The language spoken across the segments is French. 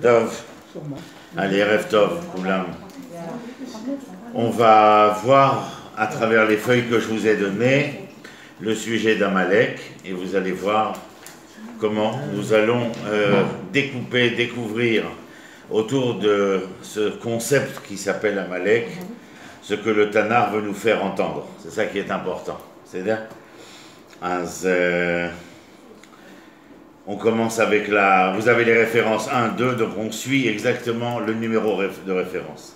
Tov. Allez, Erev Tov, Koulam. On va voir à travers les feuilles que je vous ai données le sujet d'Amalek et vous allez voir comment nous allons découvrir autour de ce concept qui s'appelle Amalek ce que le Tanar veut nous faire entendre. C'est ça qui est important. C'est-à-dire, on commence avec la... Vous avez les références 1, 2, donc on suit exactement le numéro de référence.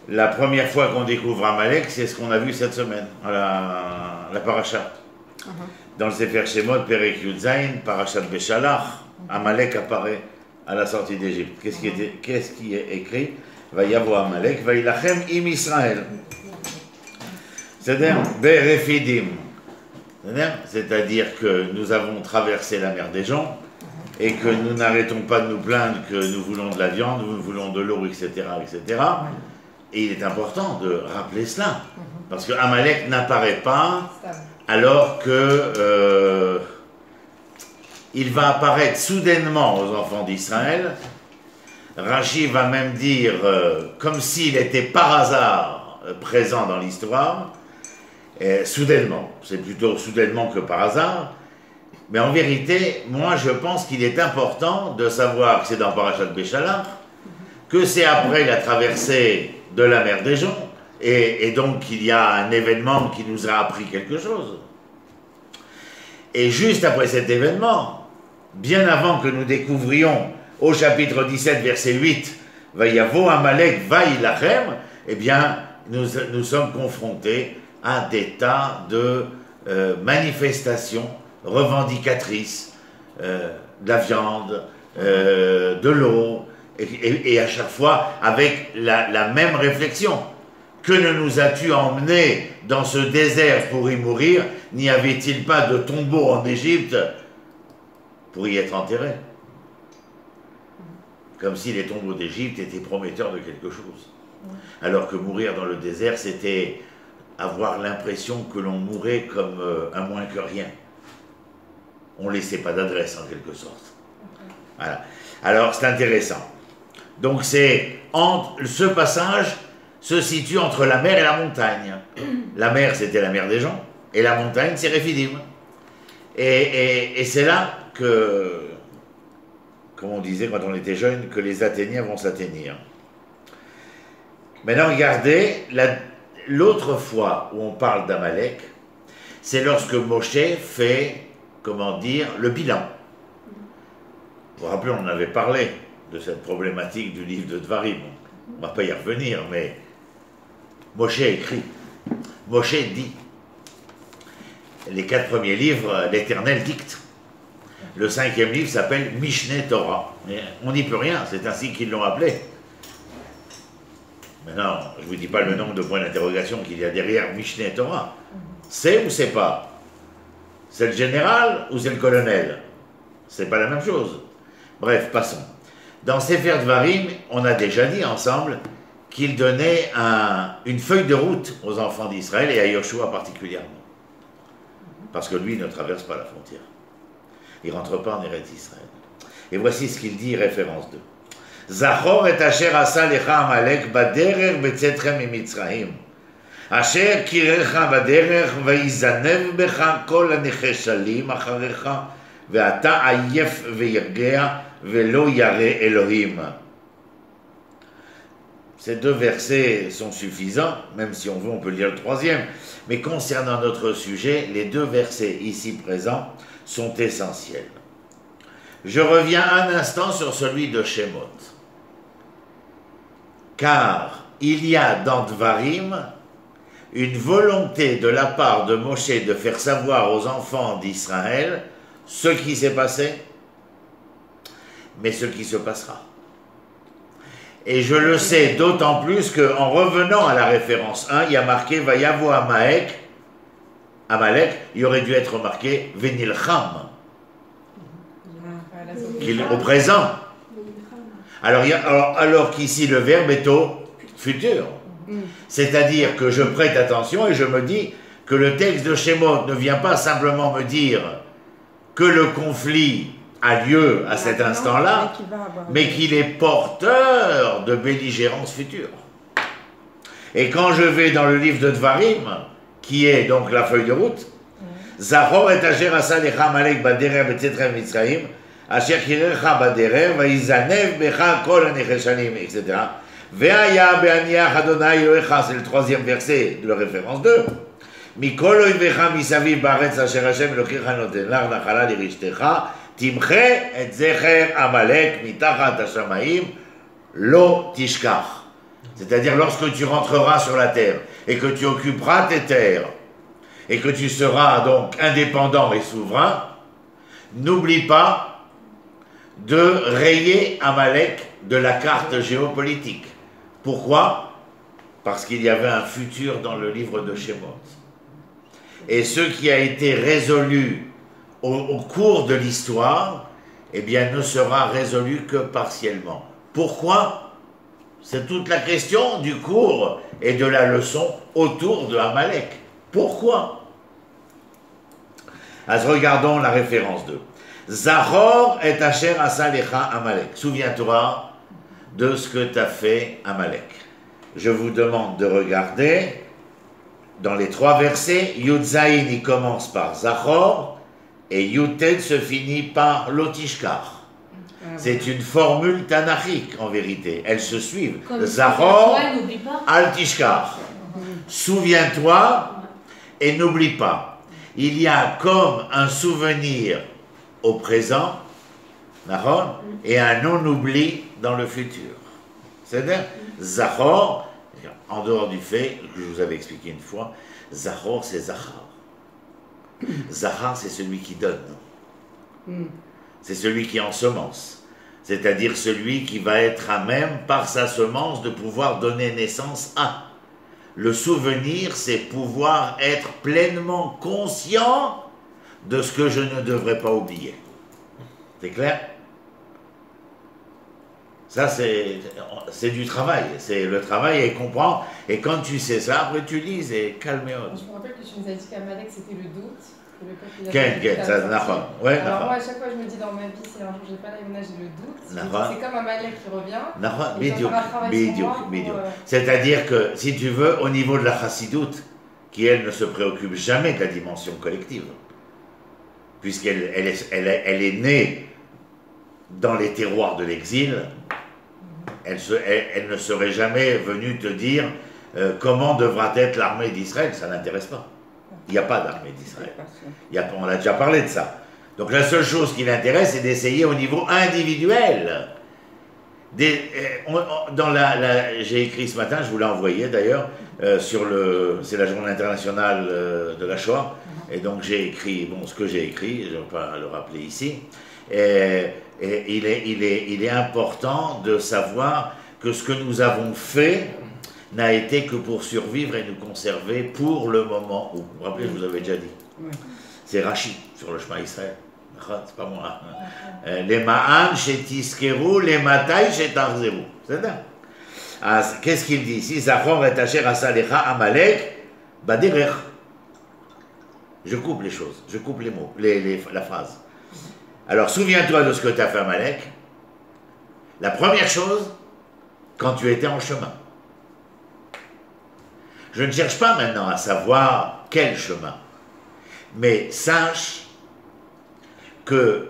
La première fois qu'on découvre Amalek, c'est ce qu'on a vu cette semaine, à la paracha. Dans le Sefer Shemot, Perek Yud Zayin, Parashat Beshalach, Amalek apparaît à la sortie d'Égypte. Qu'est-ce qui est écrit? Vayavo Amalek, Vailachem im Israël. C'est-à-dire, Berefidim. C'est-à-dire que nous avons traversé la mer des gens et que nous n'arrêtons pas de nous plaindre que nous voulons de la viande, nous voulons de l'eau, etc., etc. Et il est important de rappeler cela, parce que Amalek n'apparaît pas alors que il va apparaître soudainement aux enfants d'Israël. Rashi va même dire comme s'il était par hasard présent dans l'histoire. Soudainement, c'est plutôt soudainement que par hasard, mais en vérité, moi je pense qu'il est important de savoir que c'est dans Parashat Beshalach, que c'est après la traversée de la mer des gens, et donc qu'il y a un événement qui nous a appris quelque chose. Et juste après cet événement, bien avant que nous découvrions au chapitre 17, verset 8, Vayavo Amalek Vailachem, eh bien, nous sommes confrontés à des tas de manifestations revendicatrices, de la viande, de l'eau, et à chaque fois avec la même réflexion. Que ne nous as-tu emmenés dans ce désert pour y mourir? N'y avait-il pas de tombeau en Égypte pour y être enterré? Comme si les tombeaux d'Égypte étaient prometteurs de quelque chose. Alors que mourir dans le désert, c'était avoir l'impression que l'on mourait comme un moins que rien. On ne laissait pas d'adresse en quelque sorte. Voilà. Alors c'est intéressant. Donc ce passage se situe entre la mer et la montagne. La mer c'était la mer des gens et la montagne c'est Rephidim. Et c'est là que, comme on disait quand on était jeune, que les Athéniens vont s'atteignir. Maintenant regardez, l'autre fois où on parle d'Amalek, c'est lorsque Moshe fait, comment dire, le bilan. Vous vous rappelez, on en avait parlé de cette problématique du livre de Dvarim. On ne va pas y revenir, mais Moshe écrit, Moshe dit, les 4 premiers livres, l'Éternel dicte. Le 5e livre s'appelle Mishneh Torah. Mais on n'y peut rien, c'est ainsi qu'ils l'ont appelé. Maintenant, je ne vous dis pas le nombre de points d'interrogation qu'il y a derrière Mishneh Torah. C'est ou c'est pas? C'est le général ou c'est le colonel? C'est pas la même chose. Bref, passons. Dans Sefer Dvarim, on a déjà dit ensemble qu'il donnait une feuille de route aux enfants d'Israël et à Yoshua particulièrement. Parce que lui ne traverse pas la frontière. Il ne rentre pas en Eretz Israël. Et voici ce qu'il dit, référence 2. Zachor et asher asa lecha Amalek baderer betzetchem mimitzrayim. Asher kirecha baderer veizanev becha kol hanecheshalim acharecha ve'ata ayef ve'yagea ve'lo yare Elohim. Ces 2 versets sont suffisants, même si on veut, on peut lire le 3e. Mais concernant notre sujet, les 2 versets ici présents sont essentiels. Je reviens un instant sur celui de Shemot. Car il y a dans Dvarim une volonté de la part de Moshe de faire savoir aux enfants d'Israël ce qui s'est passé, mais ce qui se passera. Et je le sais d'autant plus qu'en revenant à la référence 1, il y a marqué Vayavo Amalek, il aurait dû être marqué Venilcham, au présent. Alors qu'ici le verbe est au futur. C'est-à-dire que je prête attention et je me dis que le texte de Shemot ne vient pas simplement me dire que le conflit a lieu à cet instant-là, mais qu'il est porteur de belligérance future. Et quand je vais dans le livre de Dvarim, qui est donc la feuille de route, Zachor et Asher asa lecha Amalek baderer betzetrem Mitzrayim, Asher kirecha baderer, vaizanev becha kol hanecheshanim, etc. Ve'aya be'aniach Adonai Elohecha, c'est le 3e verset de la référence 2. Mikol oivecha misaviv ba'aretz asher Hashem Elokecha noten lach nachala lirichtecha, timche et zecher Amalek mitachat hashamayim lo tishkach. C'est-à-dire lorsque tu rentreras sur la terre et que tu occuperas tes terres et que tu seras donc indépendant et souverain, n'oublie pas de rayer Amalek de la carte géopolitique. Pourquoi? Parce qu'il y avait un futur dans le livre de Shemot. Et ce qui a été résolu au cours de l'histoire, eh bien, ne sera résolu que partiellement. Pourquoi? C'est toute la question du cours et de la leçon autour de Amalek. Pourquoi? Alors regardons la référence 2. Zachor et Asher asa lecha Amalek. Souviens-toi de ce que t'as fait Amalek. Je vous demande de regarder dans les 3 versets. Yud Zayin, il commence par Zachor et Yud Tet se finit par Lotishkar. C'est une formule tanachique en vérité. Elles se suivent. Zachor, Al Tishkar. Souviens-toi et n'oublie pas. Il y a comme un souvenir au présent et un non-oubli dans le futur. C'est-à-dire, Zachor, en dehors du fait que je vous avais expliqué une fois, Zachor c'est Zachar. Zachar c'est celui qui donne. C'est celui qui ensemence. C'est-à-dire celui qui va être à même, par sa semence, de pouvoir donner naissance à. Le souvenir, c'est pouvoir être pleinement conscient de ce que je ne devrais pas oublier. C'est clair? Ça, c'est du travail. C'est le travail et comprendre. Et quand tu sais ça, après tu lis et calme-toi. Je me rappelle que tu nous as dit qu'Amalek, c'était le doute. Ouais, alors moi à chaque fois je me dis dans ma vie si un jour j'ai pas la Yémona, j'ai le doute, c'est comme un Amalek qui revient. C'est-à-dire que si tu veux au niveau de la chassidoute, qui elle ne se préoccupe jamais de la dimension collective, puisqu'elle est née dans les terroirs de l'exil, elle ne serait jamais venue te dire comment devra être l'armée d'Israël, ça n'intéresse pas. Il n'y a pas d'armée d'Israël. On a déjà parlé de ça. Donc la seule chose qui l'intéresse, c'est d'essayer au niveau individuel. J'ai écrit ce matin, je vous l'ai envoyé d'ailleurs, c'est la journée internationale de la Shoah, et donc j'ai écrit, ce que j'ai écrit, je ne vais pas le rappeler ici, et il est important de savoir que ce que nous avons fait n'a été que pour survivre et nous conserver pour le moment où. Vous vous rappelez, je vous avais déjà dit. Oui. C'est Rachid sur le chemin Israël. C'est pas moi. Les ma'an shetiskeru, les matai shetarzeru. C'est ça. Qu'est-ce qu'il dit ici? Zachor et Asher asa lecha Amalek baderer. Je coupe les choses, je coupe les mots, la phrase. Alors souviens-toi de ce que tu as fait Amalek. La première chose, quand tu étais en chemin. Je ne cherche pas maintenant à savoir quel chemin, mais sache que,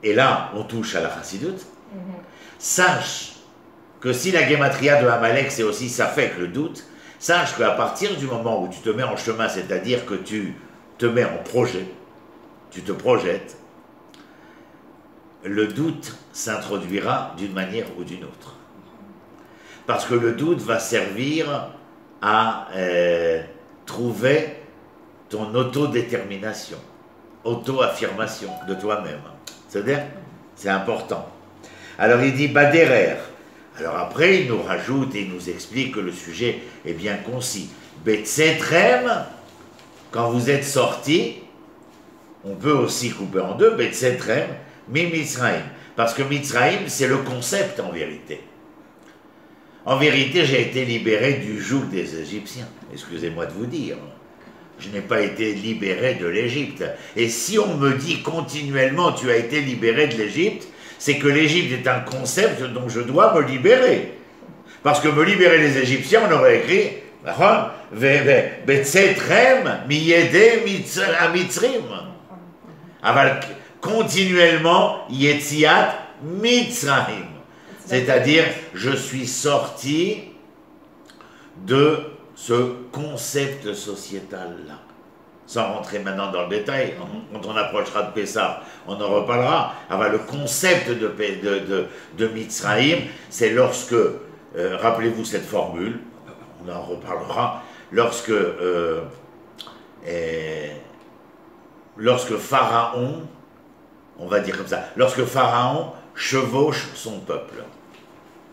et là on touche à la chassidoute, sache que si la guématria de Amalek c'est aussi ça fait que le doute, sache qu'à partir du moment où tu te mets en chemin, c'est-à-dire que tu te mets en projet, tu te projettes, le doute s'introduira d'une manière ou d'une autre. Parce que le doute va servir à trouver ton autodétermination, auto-affirmation de toi-même. C'est-à-dire, c'est important. Alors il dit Baderer. Alors après, il nous rajoute et il nous explique que le sujet est bien concis. Betzetrem, quand vous êtes sortis, on peut aussi couper en deux, Betzetrem, mi Mitzraïm. Parce que Mitzraïm, c'est le concept en vérité. En vérité, j'ai été libéré du joug des Égyptiens. Excusez-moi de vous dire. Je n'ai pas été libéré de l'Égypte. Et si on me dit continuellement tu as été libéré de l'Égypte, c'est que l'Égypte est un concept dont je dois me libérer. Parce que me libérer des Égyptiens, on aurait écrit Betsetrem miyede mitzrim. Continuellement Yetziat Mitzrayim. C'est-à-dire, je suis sorti de ce concept sociétal-là. Sans rentrer maintenant dans le détail, quand on approchera de Pessah, on en reparlera. Le concept de Mitzrayim, c'est lorsque, rappelez-vous cette formule, on en reparlera, lorsque Pharaon, on va dire comme ça, lorsque Pharaon chevauche son peuple.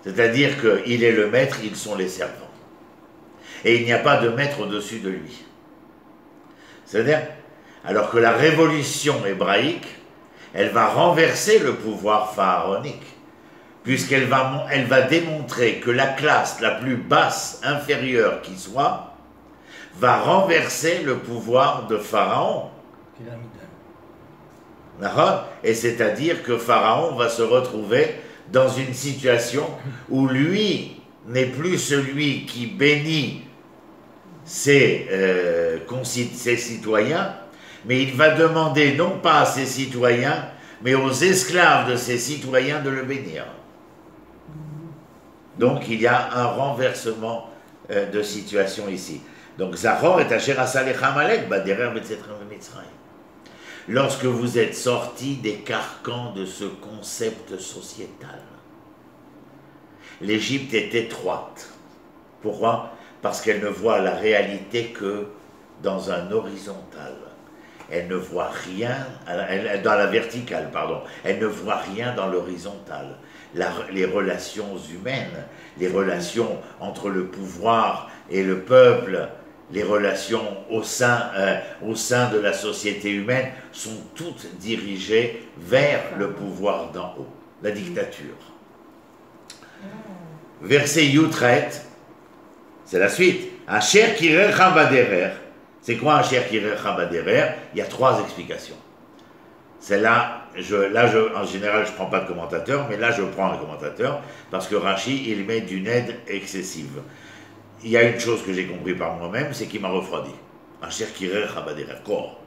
C'est-à-dire qu'il est le maître, ils sont les servants. Et il n'y a pas de maître au-dessus de lui. C'est-à-dire, alors que la révolution hébraïque, elle va renverser le pouvoir pharaonique, puisqu'elle va démontrer que la classe la plus basse, inférieure qui soit, va renverser le pouvoir de Pharaon. Et c'est-à-dire que Pharaon va se retrouver dans une situation où lui n'est plus celui qui bénit ses citoyens, mais il va demander non pas à ses citoyens, mais aux esclaves de ses citoyens de le bénir. Donc il y a un renversement de situation ici. Donc Zachor et Asher Asalech Amalek, Baderer Betzetrem Mitzrayim. Lorsque vous êtes sortis des carcans de ce concept sociétal, l'Égypte est étroite. Pourquoi? Parce qu'elle ne voit la réalité que dans un horizontal. Elle ne voit rien, dans la verticale, pardon. Elle ne voit rien dans l'horizontale. Les relations humaines, les relations entre le pouvoir et le peuple, les relations au sein de la société humaine sont toutes dirigées vers le pouvoir d'en haut, la dictature. Verset Yutret, c'est la suite. Asher kirecha baderer. C'est quoi Asher kirecha baderer? Il y a 3 explications. Celle-là, en général, je ne prends pas de commentateur, mais là, je prends un commentateur, parce que Rashi, il met d'une aide excessive. Il y a une chose que j'ai compris par moi-même, c'est qu'il m'a refroidi. Asher kirecha baderer, corps.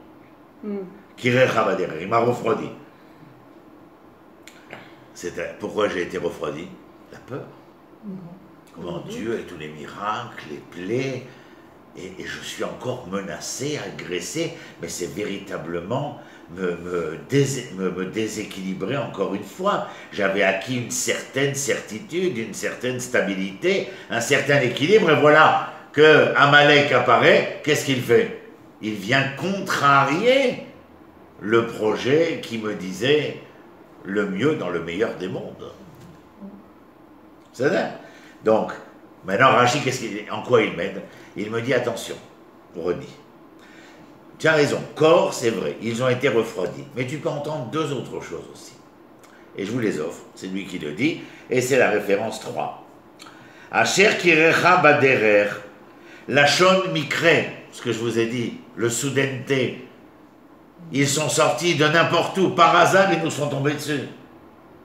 Kirecha baderer, il m'a refroidi. Pourquoi j'ai été refroidi? La peur. Comment Dieu et tous les miracles, les plaies, et je suis encore menacé, agressé, mais c'est véritablement me déséquilibrer encore une fois. J'avais acquis une certaine certitude, une certaine stabilité, un certain équilibre, et voilà que Amalek apparaît, qu'est-ce qu'il fait? Il vient contrarier le projet qui me disait le mieux dans le meilleur des mondes. C'est ça. Donc, maintenant Rashi, en quoi il m'aide? Il me dit attention, Reni. Tu as raison, corps, c'est vrai, ils ont été refroidis. Mais tu peux entendre 2 autres choses aussi. Et je vous les offre, c'est lui qui le dit, et c'est la référence 3. Asher kirecha baderer, lachon mikre, ce que je vous ai dit, le soudenté. Ils sont sortis de n'importe où, par hasard, ils nous sont tombés dessus.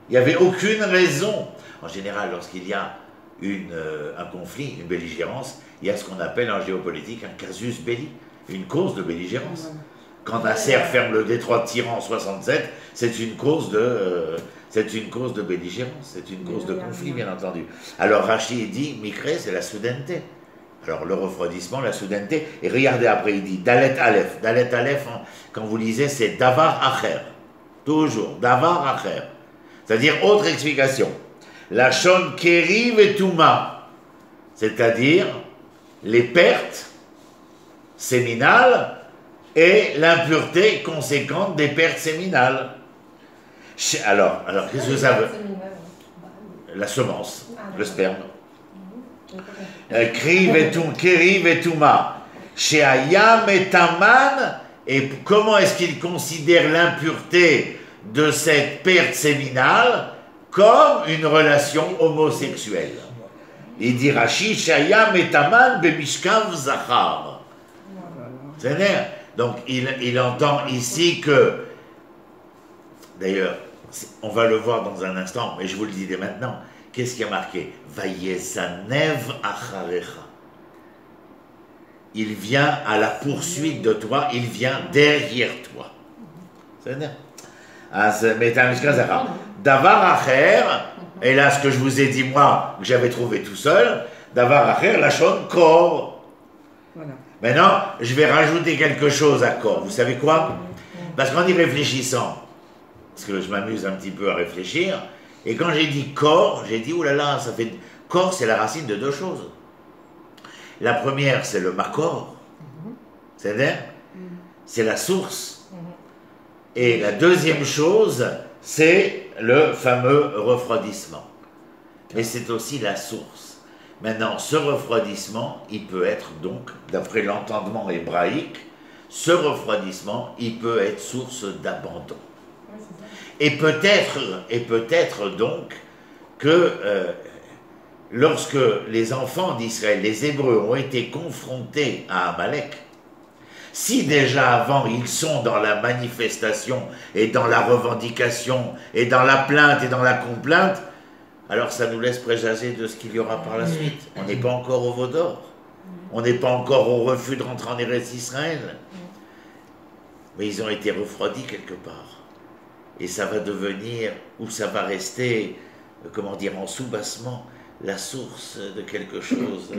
Il n'y avait aucune raison. En général, lorsqu'il y a un conflit, une belligérance, il y a ce qu'on appelle en géopolitique un casus belli, une cause de belligérance. Quand Nasser ferme le détroit de Tiran en 67, c'est une cause de belligérance, c'est une cause de conflit, bien entendu. Alors Rachid dit, Mikre, c'est la soudaineté. Alors le refroidissement, la soudaineté, et regardez après, il dit Dalet Aleph. Dalet Aleph, quand vous lisez, c'est Davar Acher. Toujours, Davar Acher. C'est-à-dire, autre explication. La Shon Keri Vetuma, c'est-à-dire les pertes séminales et l'impureté conséquente des pertes séminales. Alors qu'est-ce que ça veut? La semence, le sperme. Keri Vetuma, Sheayam et Taman, et comment est-ce qu'il considère l'impureté de cette perte séminale? Comme une relation homosexuelle. Il dit Rashi, Shayam et Taman bemishkav zachar. C'est-à-dire, donc il entend ici que, d'ailleurs, on va le voir dans un instant, mais je vous le dis dès maintenant, qu'est-ce qui a marqué? Vayesanev acharecha. Il vient à la poursuite de toi, il vient derrière toi. C'est-à-dire, Davar acher, et là ce que je vous ai dit moi, que j'avais trouvé tout seul, Davar acher, lachon kor. Voilà. Maintenant, je vais rajouter quelque chose à kor. Vous savez quoi? Parce qu'en y réfléchissant, parce que je m'amuse un petit peu à réfléchir, et quand j'ai dit kor, j'ai dit, oulala, ça fait... Kor, c'est la racine de deux choses. La première, c'est le makor, c'est-à-dire, c'est la source. Et la deuxième chose, c'est le fameux refroidissement. Mais c'est aussi la source. Maintenant, ce refroidissement, il peut être donc, d'après l'entendement hébraïque, ce refroidissement, il peut être source d'abandon. Et peut-être donc que lorsque les enfants d'Israël, les Hébreux, ont été confrontés à Amalek, si déjà avant ils sont dans la manifestation et dans la revendication et dans la plainte et dans la complainte, alors ça nous laisse présager de ce qu'il y aura par la suite. On n'est pas encore au veau d'or. On n'est pas encore au refus de rentrer en Eretz Israël. Mais ils ont été refroidis quelque part. Et ça va devenir, ou ça va rester, comment dire, en soubassement, la source de quelque chose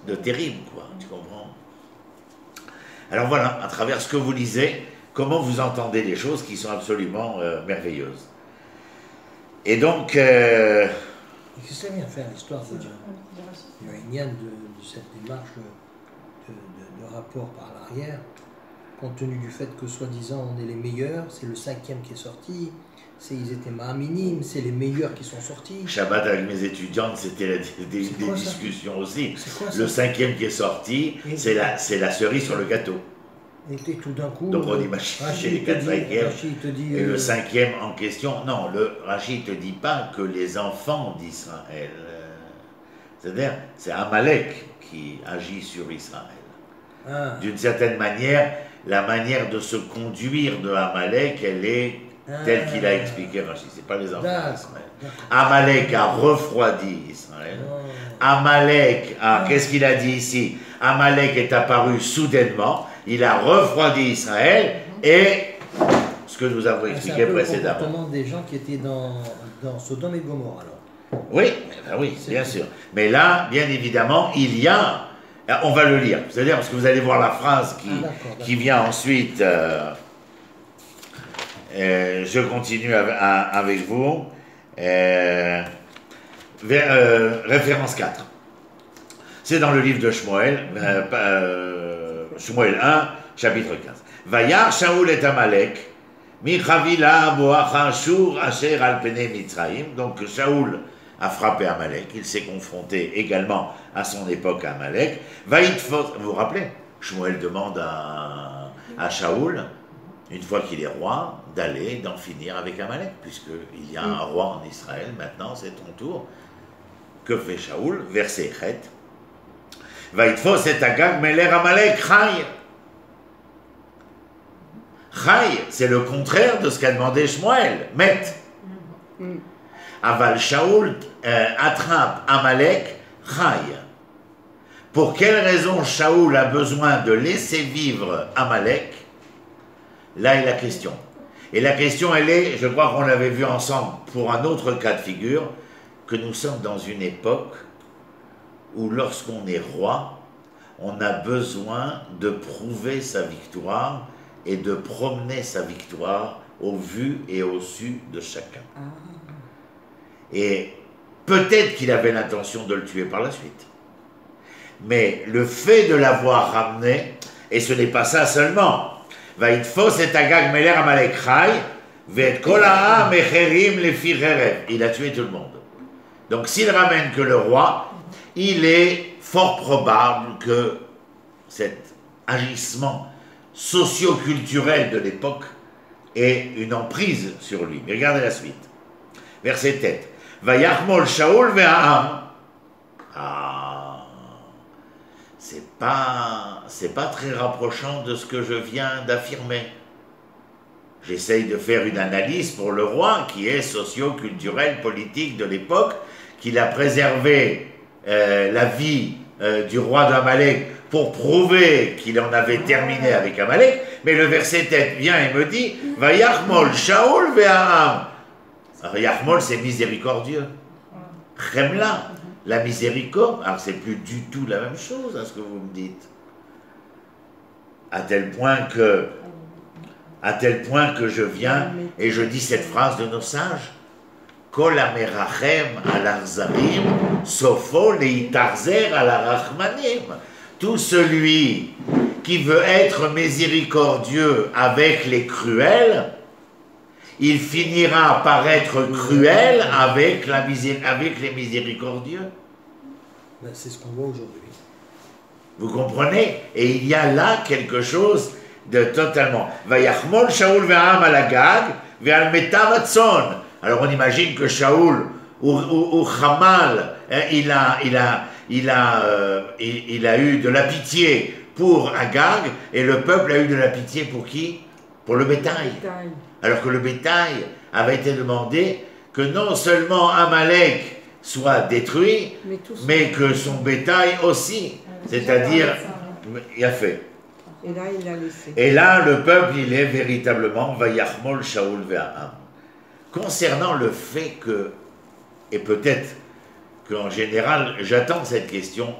de terrible, quoi. Tu comprends? Alors voilà, à travers ce que vous lisez, comment vous entendez les choses qui sont absolument merveilleuses. Et donc... Qu'est-ce que ça vient faire l'histoire de Yann de cette démarche de rapport par l'arrière, compte tenu du fait que soi-disant on est les meilleurs, c'est le 5e qui est sorti, ils étaient ma'aminim, c'est les meilleurs qui sont sortis. Shabbat avec mes étudiantes, c'était des discussions aussi. Le 5e qui est sorti, c'est la cerise sur le gâteau. Et tout d'un coup... Donc on imagine les 4 5e, et le 5e en question, non, Rachid ne te dit pas que les enfants d'Israël, c'est-à-dire c'est Amalek qui agit sur Israël. D'une certaine manière, la manière de se conduire de Amalek, elle est telle qu'il a expliqué Rachid, c'est pas les enfants d'Israël. Amalek a refroidi Israël. Amalek a, qu'est-ce qu'il a dit ici? Amalek est apparu soudainement, il a refroidi Israël, et ce que nous avons expliqué précédemment. C'est un peu le comportement des gens qui étaient dans Sodome et Gomorrhe, alors. Oui, bien sûr. Mais là, bien évidemment, il y a... On va le lire, c'est-à-dire parce que vous allez voir la phrase qui vient ensuite. Je continue avec vous. Référence 4. C'est dans le livre de Shmuel, Shmuel 1, chapitre 15. Vayar Shaoul et Amalek, mi chavila boacha shur asher al pene Mitzrayim. Donc Shaoul a frappé Amalek, il s'est confronté également à son époque à Amalek. Vaïtfos, vous vous rappelez, Shmuel demande à Shaoul, une fois qu'il est roi, d'en finir avec Amalek, puisqu'il y a un roi en Israël, maintenant c'est ton tour. Que fait Shaoul? Verset 7. Vaïtfos et Agag meler Amalek Chai. Chai, c'est le contraire de ce qu'a demandé Shmuel, Met. Aval Shaoul attrape Amalek Chai. Pour quelle raison Shaoul a besoin de laisser vivre Amalek? Là est la question. Et la question, elle est, je crois qu'on l'avait vu ensemble pour un autre cas de figure, que nous sommes dans une époque où lorsqu'on est roi, on a besoin de prouver sa victoire et de promener sa victoire au vu et au su de chacun. Et peut-être qu'il avait l'intention de le tuer par la suite. Mais le fait de l'avoir ramené, et ce n'est pas ça seulement, Vaïtfos et Agag meler Amalek Chai, Vet kol ha'am mecherim lefi cherev. Il a tué tout le monde. Donc s'il ramène que le roi, il est fort probable que cet agissement socio-culturel de l'époque ait une emprise sur lui. Mais regardez la suite. Verset 7. Vayachmol Shaoul ve'ha'am. c'est pas très rapprochant de ce que je viens d'affirmer. J'essaye de faire une analyse pour le roi qui est socio-culturel, politique de l'époque, qu'il a préservé la vie du roi d'Amalek pour prouver qu'il en avait terminé avec Amalek, mais le verset tête vient et me dit « Vayachmol Shaoul ve'aham » Yachmol, c'est miséricordieux. Chemla, la miséricorde, alors c'est plus du tout la même chose à ce que vous me dites. À tel point que je viens et je dis cette phrase de nos sages, Kol amerachem al arzarim, sofo leitarzer al arachmanim. Tout celui qui veut être miséricordieux avec les cruels, il finira par être cruel avec les miséricordieux. Ben, c'est ce qu'on voit aujourd'hui. Vous comprenez? Et il y a là quelque chose de totalement. Vayachmol Shaoul ve'am al Agag ve'al metav hatzon. Alors on imagine que Shaoul ou Hamal, il a eu de la pitié pour Agag, et le peuple a eu de la pitié pour qui? Pour le bétail. Alors que le bétail avait été demandé que non seulement Amalek soit détruit, mais que son bétail aussi. C'est-à-dire, il a fait. Et là, il a laissé. Et là, le peuple, il est véritablement Vayachmol Shaoul ve'aham. Concernant le fait que, et peut-être qu'en général, j'attends cette question,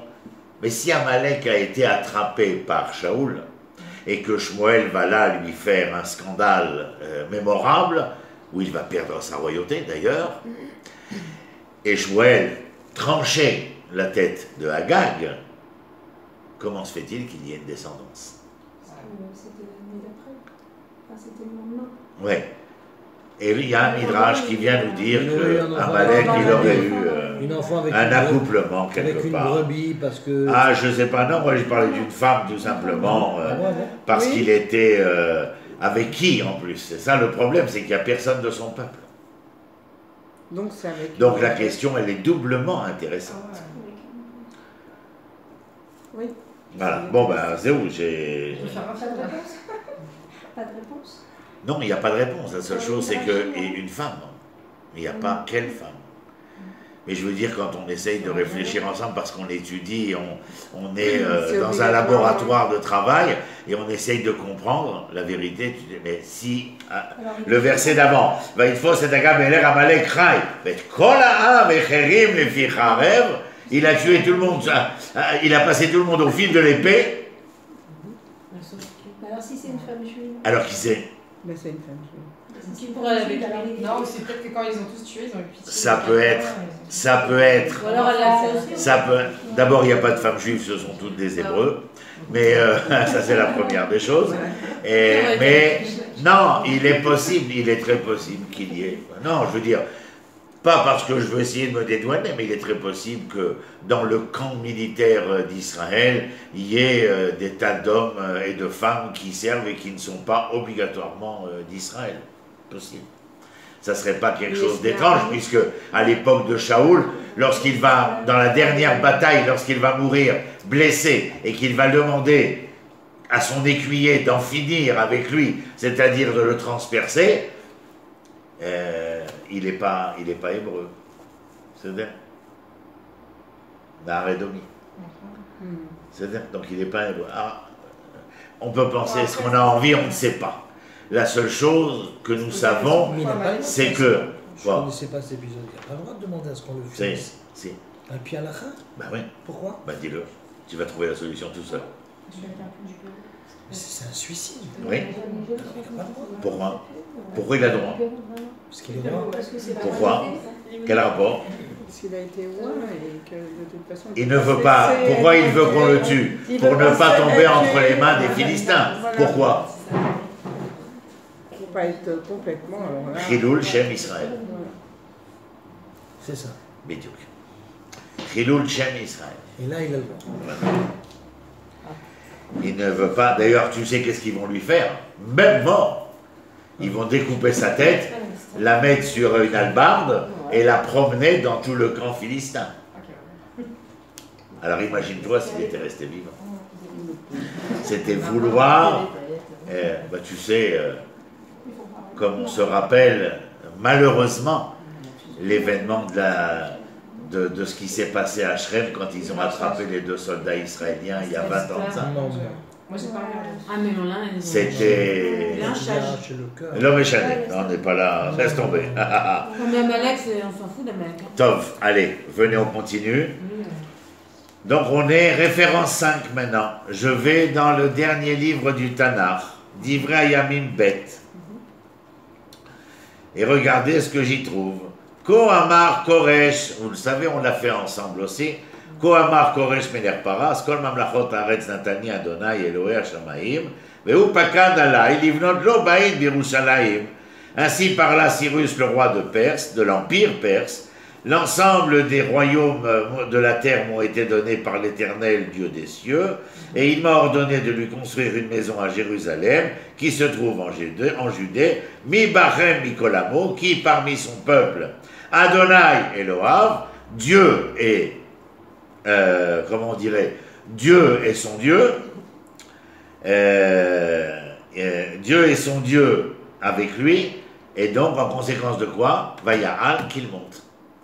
mais si Amalek a été attrapé par Shaoul, et que Shmuel va là lui faire un scandale mémorable, où il va perdre sa royauté d'ailleurs, et Shmuel tranchait la tête de Agag, comment se fait-il qu'il y ait une descendance? C'était l'année d'après, enfin, c'était le lendemain. Oui. Et il y a un Midrash qui vient nous dire qu'Amalek, il aurait eu un accouplement quelque avec une part. brebis, parce que... Ah, je sais pas, non, moi je parlais d'une femme tout simplement, parce qu'il était avec qui en plus? C'est ça le problème, c'est qu'il n'y a personne de son peuple. Donc la question, elle est doublement intéressante. Oui. Voilà, bon ben, c'est où j'ai... Pas de réponse? Pas de réponse? Non, il n'y a pas de réponse. La seule chose, c'est qu'une femme. Il n'y a pas quelle femme. Mais je veux dire, quand on essaye de réfléchir ensemble, parce qu'on étudie, on est dans un laboratoire de travail, et on essaye de comprendre la vérité. Tu dis, mais si... le verset d'avant, il a tué tout le monde, il a passé tout le monde au fil de l'épée. Alors si c'est une femme juive? Alors qui c'est? Mais c'est une femme juive. Non, c'est peut-être que quand ils ont tous tué, ils ont eu pitié. Ça peut être. Ou alors elle a fait aussi. D'abord, il n'y a pas de femmes juives, ce sont toutes des Hébreux. Mais ça, c'est la première des choses. Mais non, il est possible, il est très possible qu'il y ait. Non, je veux dire, pas parce que je veux essayer de me dédouaner, mais il est très possible que dans le camp militaire d'Israël, il y ait des tas d'hommes et de femmes qui servent et qui ne sont pas obligatoirement d'Israël. Possible. Ça ne serait pas quelque chose d'étrange, puisque à l'époque de Shaoul, lorsqu'il va, dans la dernière bataille, lorsqu'il va mourir blessé, et qu'il va demander à son écuyer d'en finir avec lui, c'est-à-dire de le transpercer, il n'est pas hébreu. C'est-à-dire Naredomi. C'est-à-dire, donc il n'est pas hébreu. Ah, on peut penser ce qu'on a envie, on ne sait pas. La seule chose que nous savons, c'est que... Je ne connaissais pas cet épisode. Il n'y a pas le droit de demander à ce qu'on le fasse. Si. Un pied à la fin? Ben oui. Pourquoi? Ben dis-le. Tu vas trouver la solution tout seul. C'est un suicide. Oui. Pourquoi? Pourquoi il a le droit? Parce qu'il est roi. Pourquoi? Quel rapport? Parce qu'il a été roi et que de toute façon... Il ne veut pas. Pourquoi il veut qu'on le tue? Pour ne pas tomber entre les mains des Philistins. Pourquoi? Pour pas être complètement... Chilul Shem Israël. C'est ça. Bidiouk. Chilul Shem Israël. Et là, il a le droit. Il ne veut pas. D'ailleurs, tu sais qu'est-ce qu'ils vont lui faire? Même mort. Ils vont découper sa tête, la mettre sur une hallebarde et la promener dans tout le camp philistin. Alors imagine-toi s'il était resté vivant. C'était vouloir, tu sais, comme on se rappelle, malheureusement, l'événement de ce qui s'est passé à Shrem quand ils ont attrapé les 2 soldats israéliens il y a 20 ans de ça. Moi, j'ai pas regardé. C'était l'homme échané. On n'est pas là, laisse tomber. Mais Amalek, on s'en fout d'Amalek. Tov, allez, venez, on continue. Donc on est référence 5 maintenant. Je vais dans le dernier livre du Tanakh, Divrei Yamim Bet. Et regardez ce que j'y trouve. Ko Amar Koresh, vous le savez, on l'a fait ensemble aussi. Ko Amar Koresh Melech Paras, Kol Mamlachot Haaretz Natani Adonai Elohei Hashamaim, Vehu Pakad Alai Livnot Lo Baïd Birushalayim. Ainsi parla Cyrus, le roi de Perse, de l'empire perse. L'ensemble des royaumes de la terre m'ont été donnés par l'Éternel, Dieu des cieux, et il m'a ordonné de lui construire une maison à Jérusalem, qui se trouve en Judée, Mi Bachem Mikolamo, qui parmi son peuple, Adonai Elohav, Dieu est, comment on dirait, Dieu est son Dieu, Dieu est son Dieu avec lui, et donc en conséquence de quoi, Vayahal qu'il monte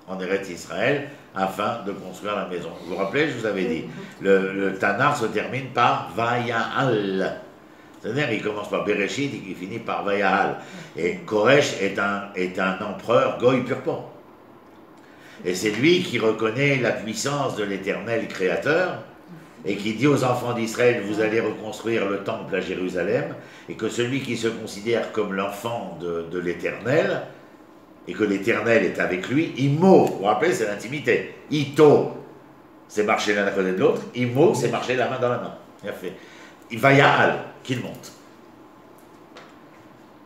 en Eretz Israël afin de construire la maison. Vous vous rappelez, je vous avais dit, le Tanakh se termine par Vayahal. C'est-à-dire qu'il commence par Bereshit et qu'il finit par Vayahal. Et Koresh est un empereur goy pur sang. Et c'est lui qui reconnaît la puissance de l'Éternel Créateur et qui dit aux enfants d'Israël, vous allez reconstruire le temple à Jérusalem, et que celui qui se considère comme l'enfant de l'Éternel, et que l'Éternel est avec lui, Imo, vous vous rappelez, c'est l'intimité. Ito, c'est marcher l'un à côté de l'autre. Imo, c'est marcher la main dans la main. Il a fait. Il va Yaal, qu'il monte.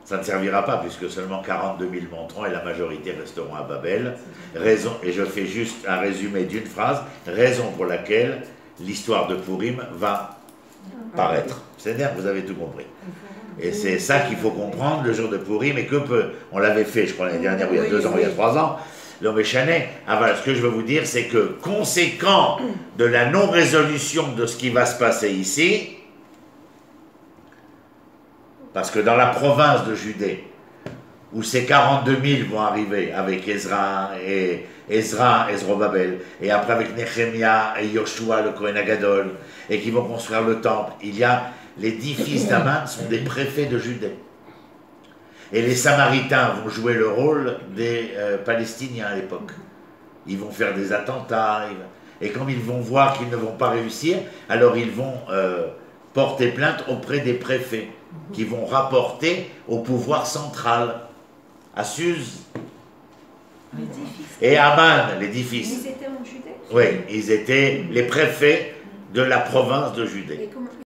Ça ne servira pas, puisque seulement 42 000 monteront et la majorité resteront à Babel. Raison, et je fais juste un résumé d'une phrase, raison pour laquelle l'histoire de Purim va paraître. C'est-à-dire que vous avez tout compris. Et c'est ça qu'il faut comprendre le jour de Purim, et on l'avait fait, je crois, l'année dernière, ou il y a 2 ans, ou il y a 3 ans, l'homme échané. Ah, voilà, ce que je veux vous dire, c'est que, conséquent de la non-résolution de ce qui va se passer ici, parce que dans la province de Judée, où ces 42 000 vont arriver avec Ezra, Ezrobabel, et après avec Nehemia et Yoshua, le Kohen Agadol, et qui vont construire le temple, il y a les 10 fils d'Aman sont des préfets de Judée. Et les Samaritains vont jouer le rôle des Palestiniens à l'époque. Ils vont faire des attentats, et comme ils vont voir qu'ils ne vont pas réussir, alors ils vont porter plainte auprès des préfets, qui vont rapporter au pouvoir central, à Suse. Et Aman, les 10 fils. Ils étaient en Judée ? Oui, ils étaient les préfets de la province de Judée.